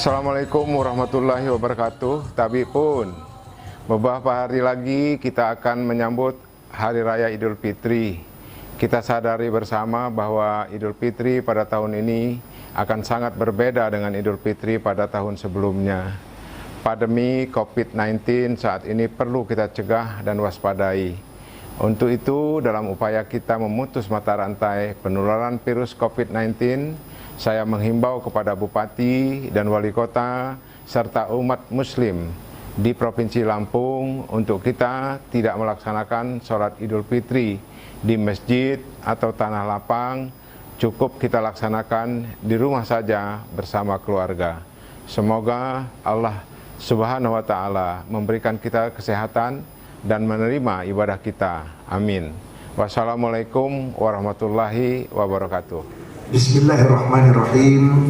Assalamualaikum warahmatullahi wabarakatuh. Tapi pun beberapa hari lagi kita akan menyambut Hari Raya Idul Fitri. Kita sadari bersama bahwa Idul Fitri pada tahun ini akan sangat berbeda dengan Idul Fitri pada tahun sebelumnya. Pandemi COVID-19 saat ini perlu kita cegah dan waspadai. Untuk itu, dalam upaya kita memutus mata rantai penularan virus COVID-19, saya menghimbau kepada Bupati dan Wali Kota serta umat Muslim di Provinsi Lampung untuk kita tidak melaksanakan sholat Idul Fitri di masjid atau tanah lapang. Cukup kita laksanakan di rumah saja bersama keluarga. Semoga Allah Subhanahu wa Ta'ala memberikan kita kesehatan dan menerima ibadah kita. Amin. Wassalamualaikum warahmatullahi wabarakatuh. Bismillahirrahmanirrahim.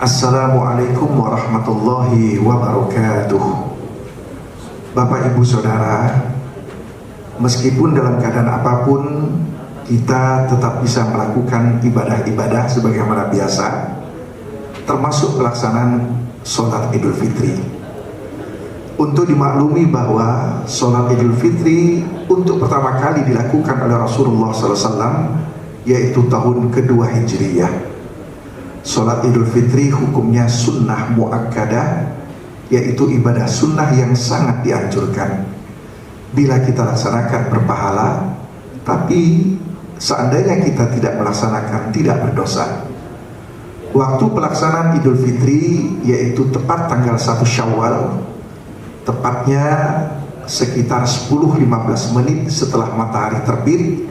Assalamualaikum warahmatullahi wabarakatuh. Bapak Ibu Saudara, meskipun dalam keadaan apapun kita tetap bisa melakukan ibadah-ibadah sebagaimana biasa, termasuk pelaksanaan sholat Idul Fitri. Untuk dimaklumi bahwa sholat Idul Fitri untuk pertama kali dilakukan oleh Rasulullah SAW, yaitu tahun kedua Hijriyah. Sholat Idul Fitri hukumnya sunnah muakkadah, yaitu ibadah sunnah yang sangat dianjurkan. Bila kita laksanakan berpahala, tapi seandainya kita tidak melaksanakan tidak berdosa. Waktu pelaksanaan Idul Fitri yaitu tepat tanggal 1 Syawal, tepatnya sekitar 10-15 menit setelah matahari terbit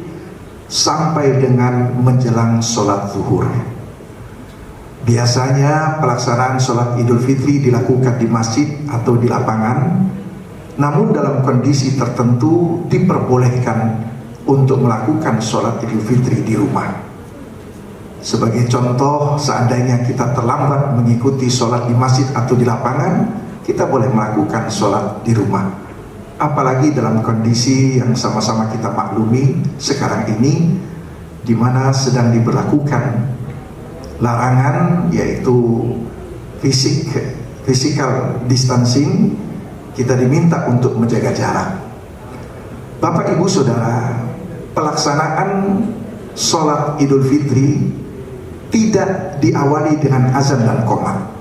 sampai dengan menjelang sholat zuhur. Biasanya pelaksanaan sholat Idul Fitri dilakukan di masjid atau di lapangan, namun dalam kondisi tertentu diperbolehkan untuk melakukan sholat Idul Fitri di rumah. Sebagai contoh, seandainya kita terlambat mengikuti sholat di masjid atau di lapangan, kita boleh melakukan sholat di rumah. Apalagi dalam kondisi yang sama-sama kita maklumi sekarang ini, di mana sedang diberlakukan larangan, yaitu physical distancing. Kita diminta untuk menjaga jarak. Bapak Ibu Saudara, pelaksanaan sholat Idul Fitri tidak diawali dengan azan dan qomat.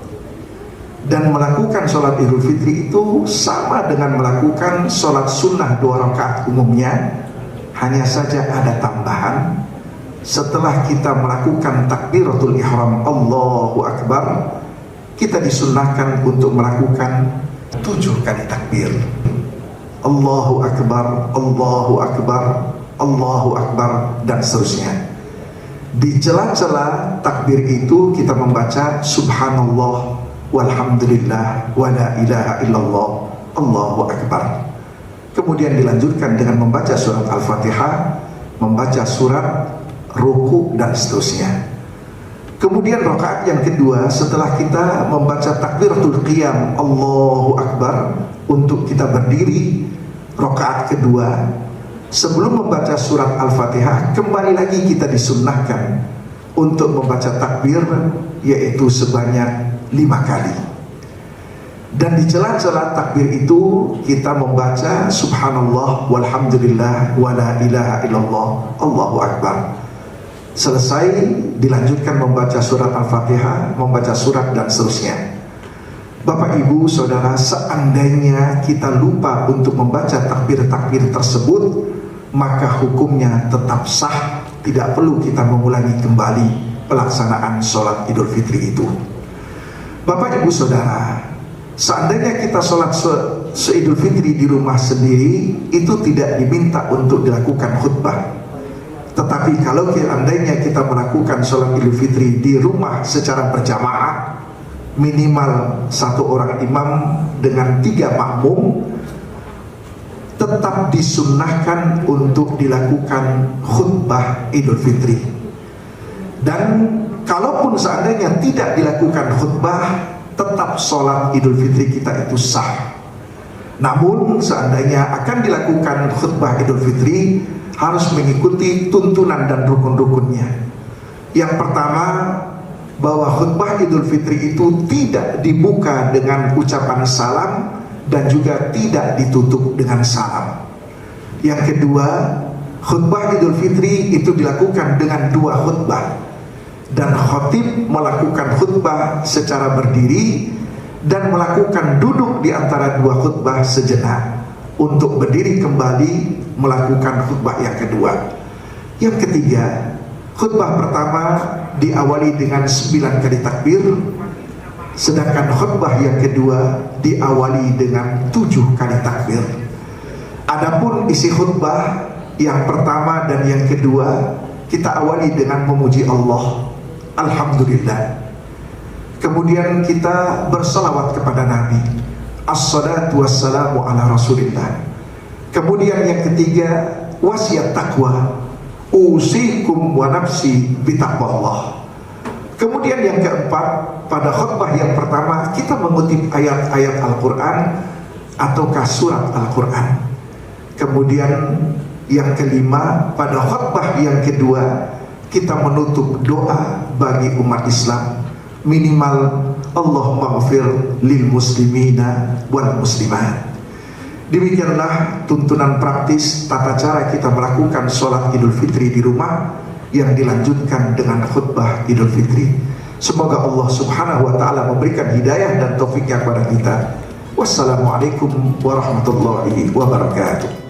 Dan melakukan sholat Idul Fitri itu sama dengan melakukan sholat sunnah 2 rakaat umumnya, hanya saja ada tambahan. Setelah kita melakukan takbiratul ihram Allahu Akbar, kita disunnahkan untuk melakukan 7 kali takbir. Allahu Akbar, Allahu Akbar, Allahu Akbar, dan seterusnya. Di celah-celah takbir itu kita membaca Subhanallah walhamdulillah wa la ilaha illallah Allahu Akbar. Kemudian dilanjutkan dengan membaca surat Al-Fatihah, membaca surat, ruku, dan seterusnya. Kemudian rakaat yang kedua, setelah kita membaca takbiratul qiyam Allahu Akbar untuk kita berdiri, rakaat kedua sebelum membaca surat Al-Fatihah, kembali lagi kita disunnahkan untuk membaca takbir, yaitu sebanyak 5 kali. Dan di celah-celah takbir itu kita membaca Subhanallah walhamdulillah wa la ilaha illallah Allahu Akbar. Selesai dilanjutkan membaca surat Al-Fatihah, membaca surat, dan seterusnya. Bapak Ibu Saudara, seandainya kita lupa untuk membaca takbir-takbir tersebut, maka hukumnya tetap sah, tidak perlu kita mengulangi kembali pelaksanaan sholat Idul Fitri itu. Bapak Ibu Saudara, seandainya kita sholat Idul Fitri di rumah sendiri, itu tidak diminta untuk dilakukan khutbah. Tetapi kalau seandainya kita melakukan sholat Idul Fitri di rumah secara berjamaah, minimal 1 orang imam dengan 3 makmum, tetap disunnahkan untuk dilakukan khutbah Idul Fitri. Dan kalaupun seandainya tidak dilakukan khutbah, tetap sholat Idul Fitri kita itu sah. Namun seandainya akan dilakukan khutbah Idul Fitri, harus mengikuti tuntunan dan rukun-rukunnya. Yang pertama, bahwa khutbah Idul Fitri itu tidak dibuka dengan ucapan salam dan juga tidak ditutup dengan salam. Yang kedua, khutbah Idul Fitri itu dilakukan dengan dua khutbah, dan khatib melakukan khutbah secara berdiri dan melakukan duduk di antara dua khutbah sejenak untuk berdiri kembali melakukan khutbah yang kedua. Yang ketiga, khutbah pertama diawali dengan 9 kali takbir, sedangkan khutbah yang kedua diawali dengan 7 kali takbir. Adapun isi khutbah yang pertama dan yang kedua kita awali dengan memuji Allah, alhamdulillah. Kemudian kita bersalawat kepada Nabi, assalatu wassalamu ala rasulillah. Kemudian yang ketiga, wasiat takwa, usikum wa nafsi bitaqwallah. Kemudian yang keempat, pada khutbah yang pertama kita mengutip ayat-ayat Al-Quran ataukah surat Al-Quran. Kemudian yang kelima, pada khutbah yang kedua kita menutup doa bagi umat Islam, minimal Allahumma ghafir lil muslimina wal muslimat. Demikianlah tuntunan praktis tata cara kita melakukan sholat Idul Fitri di rumah yang dilanjutkan dengan khutbah Idul Fitri. Semoga Allah Subhanahu wa ta'ala memberikan hidayah dan taufiknya kepada kita. Wassalamualaikum warahmatullahi wabarakatuh.